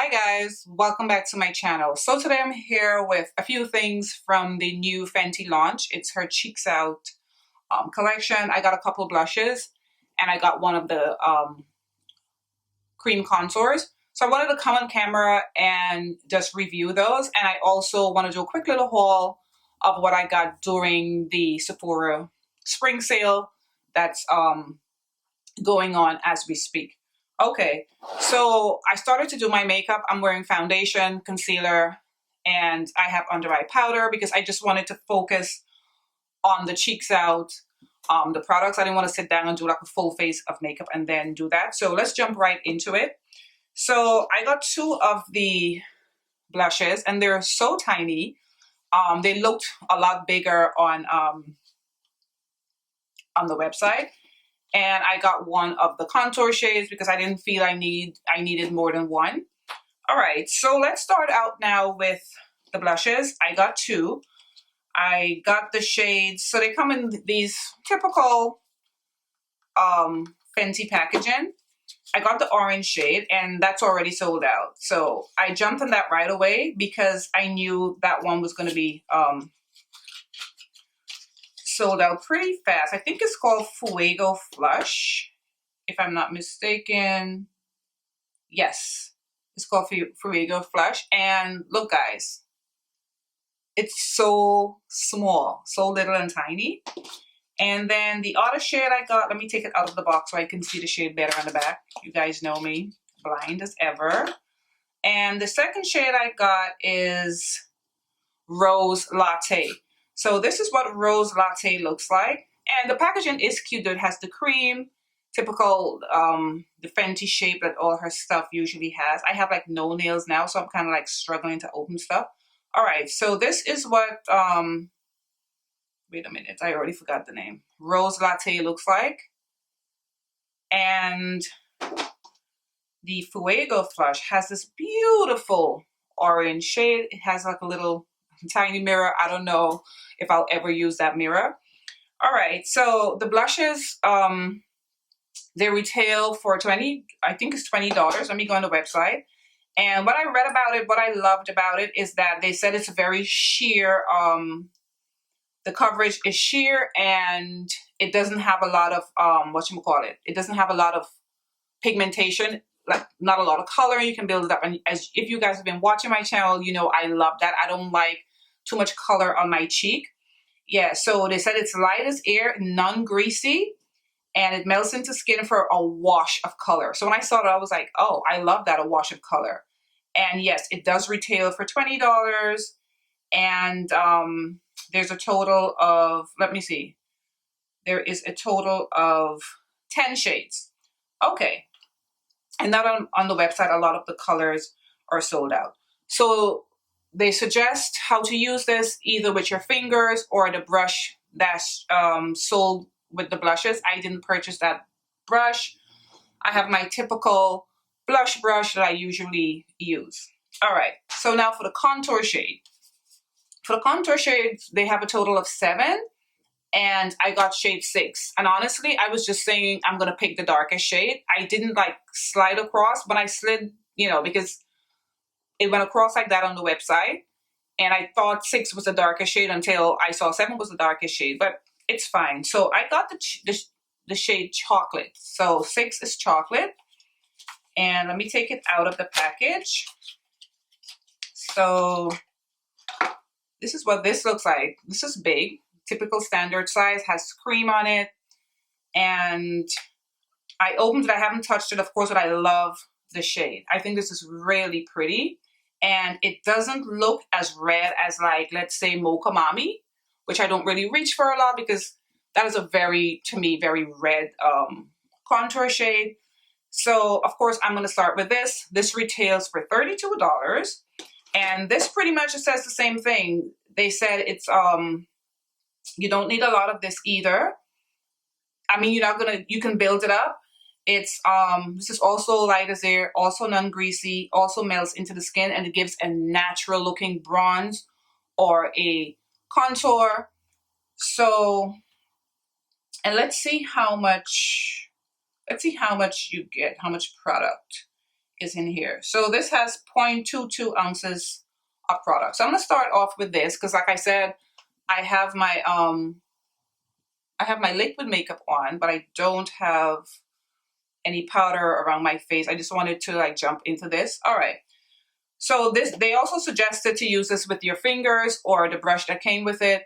Hi guys, welcome back to my channel. So today I'm here with a few things from the new Fenty launch. It's her Cheeks Out collection. I got a couple blushes and I got one of the cream contours. So I wanted to come on camera and just review those. And I also want to do a quick little haul of what I got during the Sephora Spring sale that's going on as we speak. Okay, so I started to do my makeup. I'm wearing foundation, concealer, and I have under eye powder because I just wanted to focus on the Cheeks Out, the products. I didn't want to sit down and do like a full face of makeup and then do that. So let's jump right into it. So I got two of the blushes and they're so tiny. They looked a lot bigger on the website. And I got one of the contour shades because I didn't feel I needed more than one. All right, so let's start out now with the blushes. I got two. I got the shades, so they come in these typical Fenty packaging. I got the orange shade and that's already sold out. So I jumped on that right away because I knew that one was going to be sold out pretty fast. I think it's called Fuego Flush, if I'm not mistaken. Yes, it's called Fuego Flush. And look, guys, it's so small, so little and tiny. And then the other shade I got, let me take it out of the box so I can see the shade better on the back. You guys know me, blind as ever. And the second shade I got is Rose Latte. So this is what Rose Latte looks like. And the packaging is cute. It has the cream, typical the Fenty shape that all her stuff usually has. I have like no nails now, so I'm kind of like struggling to open stuff. All right, so this is what, wait a minute, I already forgot the name. Rose Latte looks like. And the Fuego Flush has this beautiful orange shade. It has like a little tiny mirror. I don't know if I'll ever use that mirror. All right, so the blushes, they retail for I think it's $20. Let me go on the website. And what I read about it, what I loved about it is that they said it's very sheer. The coverage is sheer and it doesn't have a lot of, whatchamacallit, it doesn't have a lot of pigmentation, like not a lot of color. You can build it up. And as if you guys have been watching my channel, you know I love that. I don't like too much color on my cheek. Yeah, so they said it's light as air, non-greasy, and it melts into skin for a wash of color. So when I saw it, I was like, oh, I love that, a wash of color. And yes, it does retail for $20. And there's a total of, let me see, there is a total of 10 shades. Okay. And not on the website, a lot of the colors are sold out. So they suggest how to use this either with your fingers or the brush that's sold with the blushes. I didn't purchase that brush. I have my typical blush brush that I usually use. All right, so now for the contour shade. For the contour shades, they have a total of 7. And I got shade 6. And honestly, I was just saying I'm going to pick the darkest shade. I didn't like slide across, but I slid, because it went across like that on the website. And I thought 6 was the darkest shade until I saw 7 was the darkest shade, but it's fine. So I got the shade Chocolate. So 6 is Chocolate. And let me take it out of the package. So this is what this looks like. This is big. Typical standard size, has cream on it. And I opened it. I haven't touched it, of course, but I love the shade. I think this is really pretty. And it doesn't look as red as, like, let's say Mocha Mami, which I don't really reach for a lot because that is a to me, very red contour shade. So, of course, I'm going to start with this. This retails for $32. And this pretty much says the same thing. They said it's, you don't need a lot of this either. I mean, you can build it up. It's, this is also light as air, also non-greasy, also melts into the skin, and it gives a natural looking bronze or a contour. So, and let's see how much you get, how much product is in here. So this has 0.22 ounces of product. So I'm gonna start off with this because, like I said, I have my liquid makeup on, but I don't have any powder around my face. I just wanted to like jump into this. All right. So this, they also suggested to use this with your fingers or the brush that came with it.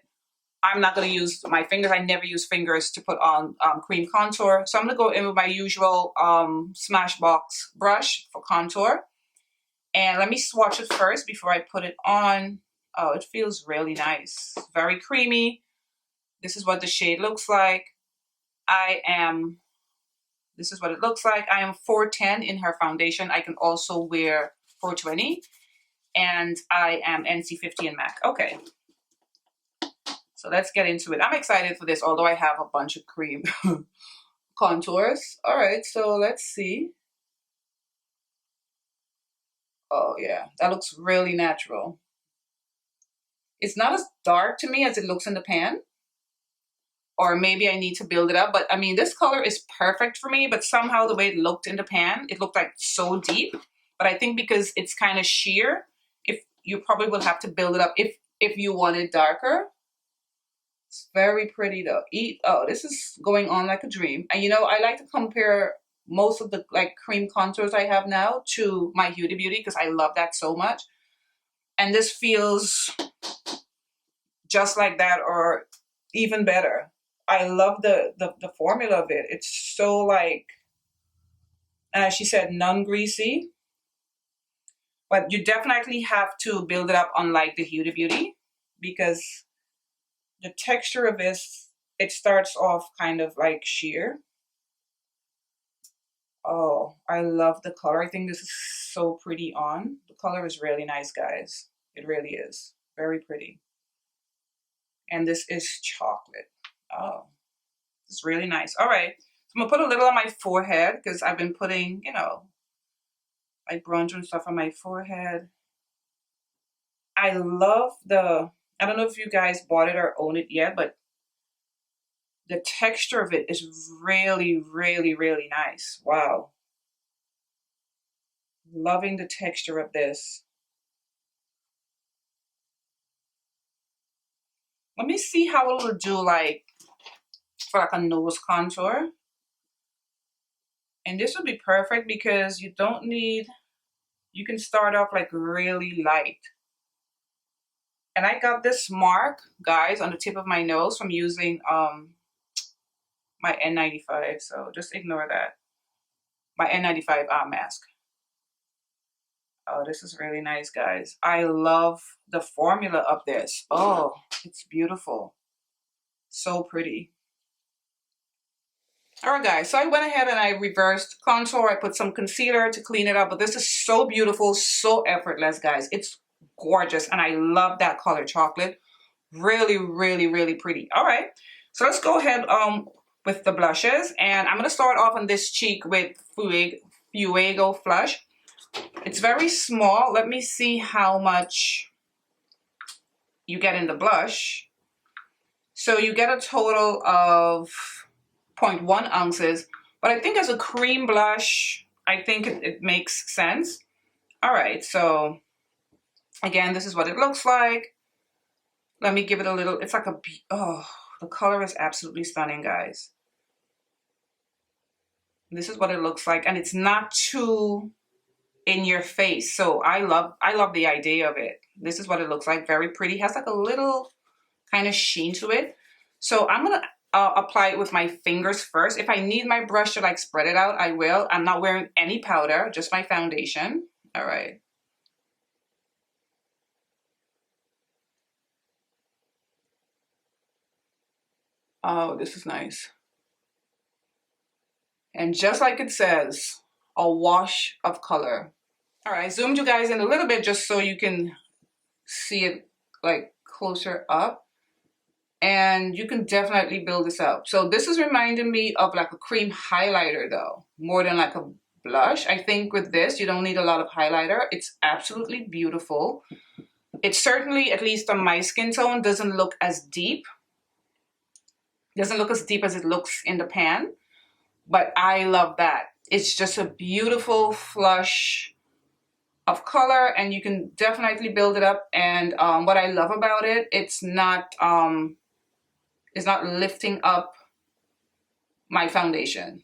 I'm not going to use my fingers. I never use fingers to put on cream contour. So I'm going to go in with my usual Smashbox brush for contour. And let me swatch it first before I put it on. Oh, it feels really nice. Very creamy. This is what the shade looks like. This is what it looks like. I am 410 in her foundation. I can also wear 420. And I am NC50 in MAC. Okay. So let's get into it. I'm excited for this, although I have a bunch of cream contours. All right, so let's see. Oh yeah, that looks really natural. It's not as dark to me as it looks in the pan. Or maybe I need to build it up. But I mean, this color is perfect for me, but somehow the way it looked in the pan, it looked like so deep. But I think because it's kind of sheer, if you probably will have to build it up if you want it darker. It's very pretty though. Oh, this is going on like a dream. And you know, I like to compare most of the like cream contours I have now to my Huda Beauty because I love that so much. And this feels just like that or even better. I love the formula of it. It's so like, as she said, non-greasy. But you definitely have to build it up unlike the Huda Beauty because the texture of this, it starts off kind of like sheer. Oh, I love the color. I think this is so pretty on. The color is really nice, guys. It really is. Very pretty. And this is chocolate. Oh, it's really nice. All right. So I'm going to put a little on my forehead because I've been putting, you know, like bronzer and stuff on my forehead. I love I don't know if you guys bought it or own it yet, but the texture of it is really, really, really nice. Wow. Loving the texture of this. Let me see how it will do like for like a nose contour. And this would be perfect because you don't need, you can start off like really light. And I got this mark, guys, on the tip of my nose from using my N95. So just ignore that. My N95 mask. Oh, this is really nice, guys. I love the formula of this. Oh, it's beautiful. So pretty. All right, guys, so I went ahead and I reversed contour. I put some concealer to clean it up, but this is so beautiful, so effortless, guys. It's gorgeous, and I love that color chocolate. Really, really, really pretty. All right, so let's go ahead with the blushes, and I'm going to start off on this cheek with Fuego Flush. It's very small. Let me see how much you get in the blush. So you get a total of 0.1 ounces, but I think as a cream blush, I think it makes sense. All right, so again, this is what it looks like. Let me give it a little, it's like oh, the color is absolutely stunning, guys. This is what it looks like, and it's not too in your face. So I love the idea of it. This is what it looks like. Very pretty. Has like a little kind of sheen to it. So I'm gonna apply it with my fingers first. If I need my brush to like spread it out, I will. I'm not wearing any powder, just my foundation. All right. Oh, this is nice. And just like it says, a wash of color. All right, I zoomed you guys in a little bit just so you can see it like closer up. And you can definitely build this up. So this is reminding me of like a cream highlighter though, more than like a blush. I think with this, you don't need a lot of highlighter. It's absolutely beautiful. It certainly, at least on my skin tone, doesn't look as deep. Doesn't look as deep as it looks in the pan. But I love that. It's just a beautiful flush of color, and you can definitely build it up. And what I love about it, it's not lifting up my foundation.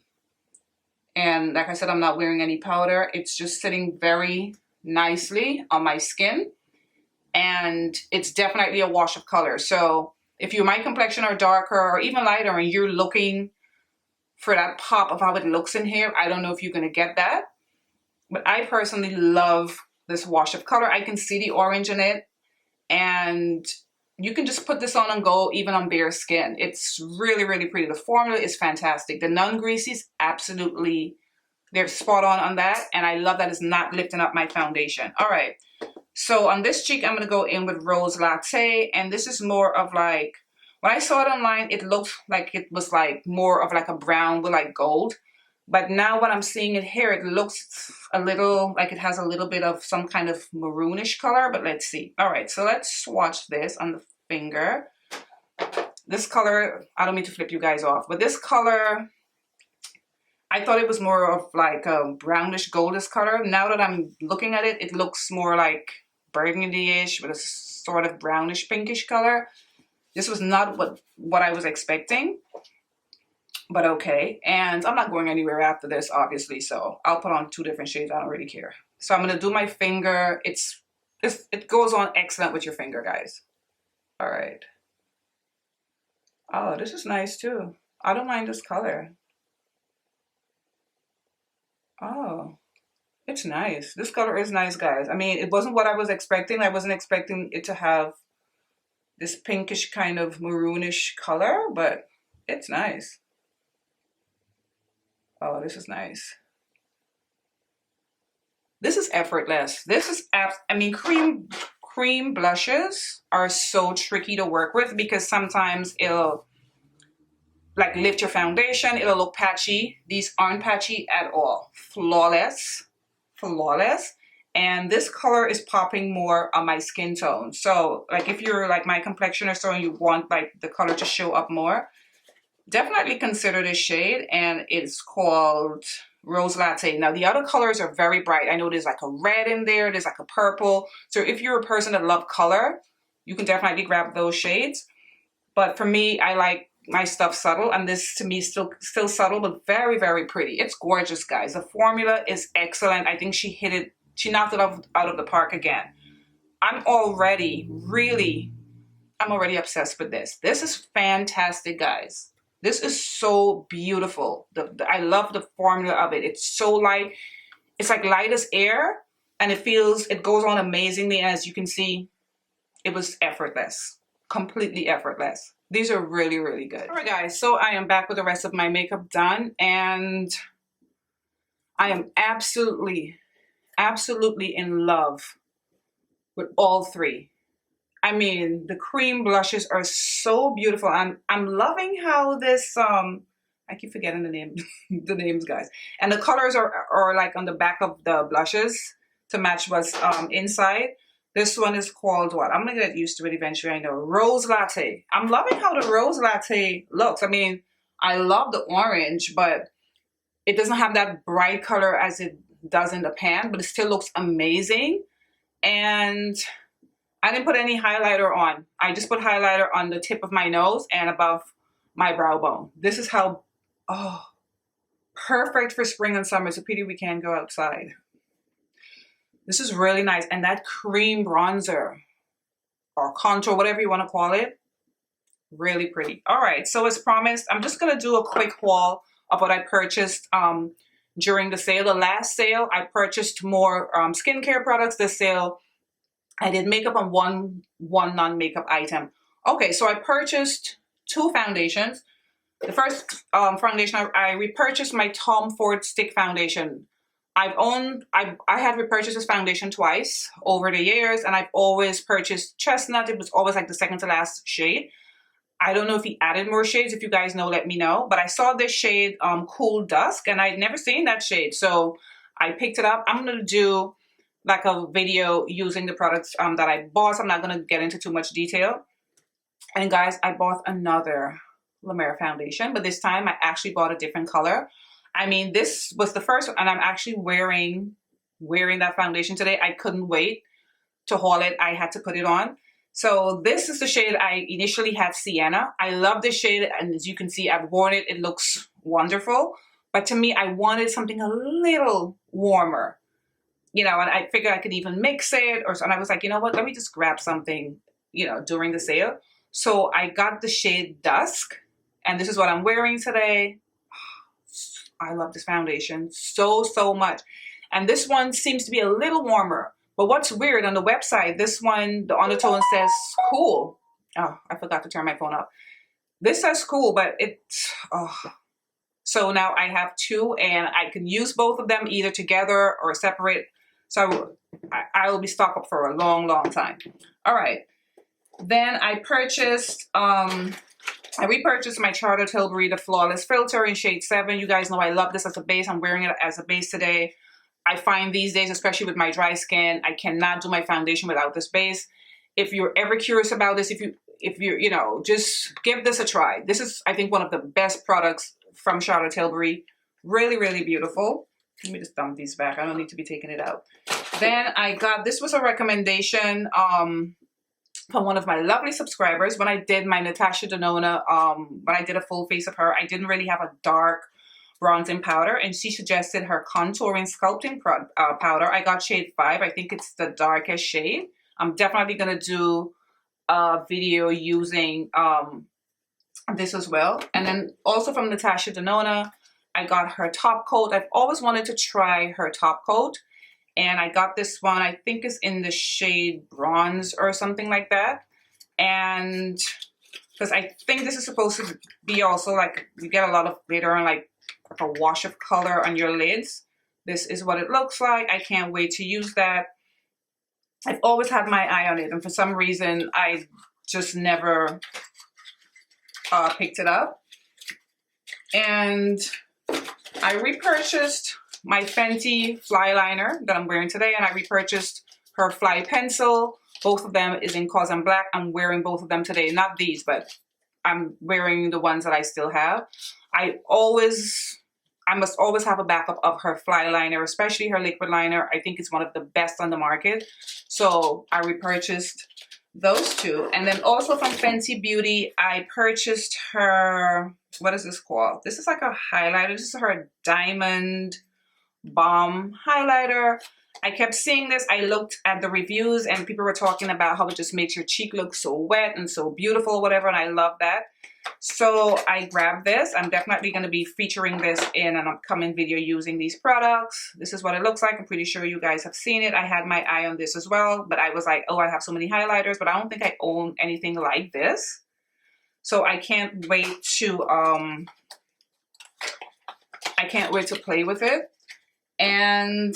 And like I said, I'm not wearing any powder. It's just sitting very nicely on my skin, and it's definitely a wash of color. So if you, my complexion are darker or even lighter and you're looking for that pop of how it looks in here, I don't know if you're going to get that, but I personally love this wash of color. I can see the orange in it, and you can just put this on and go even on bare skin. It's really, really pretty. The formula is fantastic. The non-greasies, absolutely, they're spot on that. And I love that it's not lifting up my foundation. All right. So on this cheek, I'm going to go in with Rose Latte. And this is more of like, when I saw it online, it looked like it was like more of like a brown with like gold. But now when I'm seeing it here, it looks a little like it has a little bit of some kind of maroonish color, but let's see. All right, so let's swatch this on the finger. This color, I don't mean to flip you guys off, but this color, I thought it was more of like a brownish goldish color. Now that I'm looking at it, it looks more like burgundy-ish with a sort of brownish pinkish color. This was not what I was expecting. But okay, and I'm not going anywhere after this, obviously, so I'll put on 2 different shades. I don't really care. So I'm going to do my finger. It goes on excellent with your finger, guys. All right. Oh, this is nice, too. I don't mind this color. Oh, it's nice. This color is nice, guys. I mean, it wasn't what I was expecting. I wasn't expecting it to have this pinkish kind of maroonish color, but it's nice. Oh, this is nice. This is effortless. This is, I mean, cream blushes are so tricky to work with because sometimes it'll like lift your foundation. It'll look patchy. These aren't patchy at all. Flawless, flawless. And this color is popping more on my skin tone. So like if you're like my complexion or so and you want like the color to show up more, definitely consider this shade, and it's called Rose Latte. Now the other colors are very bright. I know there's like a red in there, there's like a purple. So if you're a person that loves color, you can definitely grab those shades. But for me, I like my stuff subtle, and this to me is still subtle, but very, very pretty. It's gorgeous, guys. The formula is excellent. I think she knocked it out of the park again. I'm already obsessed with this. This is fantastic, guys. This is so beautiful. I love the formula of it. It's so light. It's like light as air, and it goes on amazingly. And as you can see, it was effortless, completely effortless. These are really, really good. All right, guys, so I am back with the rest of my makeup done, and I am absolutely in love with all 3. I mean, the cream blushes are so beautiful. I'm loving how this I keep forgetting the name the names, guys. And the colors are like on the back of the blushes to match what's inside. This one is called what? I'm gonna get used to it eventually. I know. Rose Latte. I'm loving how the Rose Latte looks. I mean, I love the orange, but it doesn't have that bright color as it does in the pan, but it still looks amazing. And I didn't put any highlighter on. I just put highlighter on the tip of my nose and above my brow bone. This is how, oh, perfect for spring and summer. It's a pity we can't go outside. This is really nice. And that cream bronzer or contour, whatever you want to call it, really pretty. All right, so as promised, I'm just going to do a quick haul of what I purchased during the sale. The last sale, I purchased more skincare products. This sale, I did makeup on one non-makeup item. Okay, so I purchased 2 foundations. The first foundation, I repurchased my Tom Ford Stick Foundation. I had repurchased this foundation twice over the years, and I've always purchased Chestnut. It was always like the second to last shade. I don't know if he added more shades. If you guys know, let me know. But I saw this shade, Cool Dusk, and I'd never seen that shade. So I picked it up. I'm going to do like a video using the products that I bought. So I'm not going to get into too much detail. And guys, I bought another La Mer foundation, but this time I actually bought a different color. I mean, this was the first one, and I'm actually wearing that foundation today. I couldn't wait to haul it. I had to put it on. So this is the shade I initially had, Sienna. I love this shade, and as you can see, I've worn it. It looks wonderful. But to me, I wanted something a little warmer, you know, and I figured I could even mix it or so. And I was like, you know what, let me just grab something, you know, during the sale. So I got the shade Dusk, and this is what I'm wearing today. I love this foundation so, so much. And this one seems to be a little warmer. But what's weird, on the website, this one, the undertone says cool. Oh, I forgot to turn my phone off. This says cool, but it's, oh. So now I have two, and I can use both of them either together or separate. So I will be stocked up for a long, long time. All right. Then I purchased, I repurchased my Charlotte Tilbury, the Flawless Filter in shade 7. You guys know I love this as a base. I'm wearing it as a base today. I find these days, especially with my dry skin, I cannot do my foundation without this base. If you're ever curious about this, if you're, you know, just give this a try. This is, I think, one of the best products from Charlotte Tilbury. Really, really beautiful. Let me just dump these back. I don't need to be taking it out. Then I got, this was a recommendation from one of my lovely subscribers. When I did my Natasha Denona, when I did a full face of her, I didn't really have a dark bronzing powder, and she suggested her contouring sculpting powder. I got shade 5. I think it's the darkest shade. I'm definitely going to do a video using this as well. And then also from Natasha Denona, I got her top coat. I've always wanted to try her top coat, and I got this one. I think it's in the shade Bronze or something like that. And because I think this is supposed to be also like, you get a lot of later on like a wash of color on your lids. This is what it looks like. I can't wait to use that. I've always had my eye on it, and for some reason I just never picked it up. And I repurchased my Fenty Fly Liner that I'm wearing today, and I repurchased her Fly Pencil. Both of them is in Cause I'm Black. I'm wearing both of them today. Not these, but I'm wearing the ones that I still have. I must always have a backup of her Fly Liner, especially her liquid liner. I think it's one of the best on the market. So I repurchased those two. And then also from Fenty Beauty, I purchased her, what is this called? This is like a highlighter. This is her Diamond Balm highlighter. I kept seeing this. I looked at the reviews, and people were talking about how it just makes your cheek look so wet and so beautiful, whatever, and I love that. So I grabbed this. I'm definitely going to be featuring this in an upcoming video using these products. This is what it looks like. I'm pretty sure you guys have seen it. I had my eye on this as well, but I was like, oh, I have so many highlighters, but I don't think I own anything like this. So I can't wait to play with it. And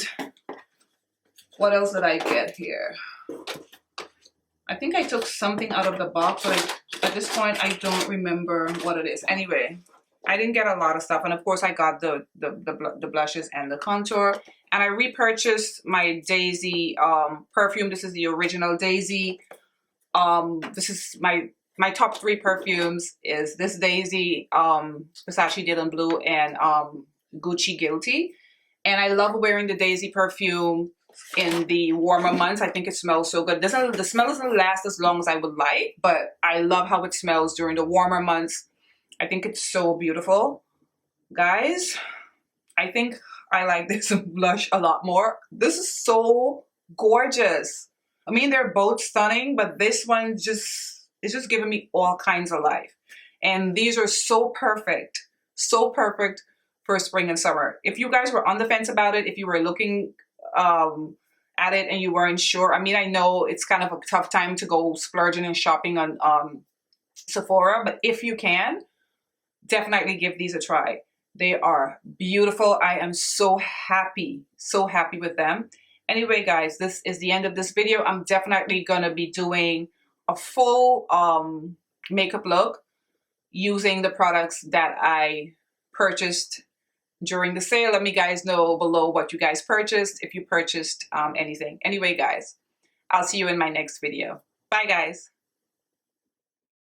what else did I get here? I think I took something out of the box, but at this point, I don't remember what it is. Anyway, I didn't get a lot of stuff. And of course, I got the blushes and the contour. And I repurchased my Daisy perfume. This is the original Daisy. This is my top 3 perfumes is this Daisy, Versace Dylan Blue, and Gucci Guilty. And I love wearing the Daisy perfume in the warmer months. I think it smells so good. The smell doesn't last as long as I would like, but I love how it smells during the warmer months. I think it's so beautiful. Guys, I think I like this blush a lot more. This is so gorgeous. I mean, they're both stunning, but this one is just giving me all kinds of life. And these are so perfect for spring and summer. If you guys were on the fence about it, if you were looking at it and you weren't sure, I mean, I know it's kind of a tough time to go splurging and shopping on Sephora, but if you can, definitely give these a try. They are beautiful. I am so happy with them. Anyway, guys, this is the end of this video. I'm definitely gonna be doing a full makeup look using the products that I purchased during the sale. Let me guys know below what you guys purchased, if you purchased anything. Anyway, guys, I'll see you in my next video. Bye, guys.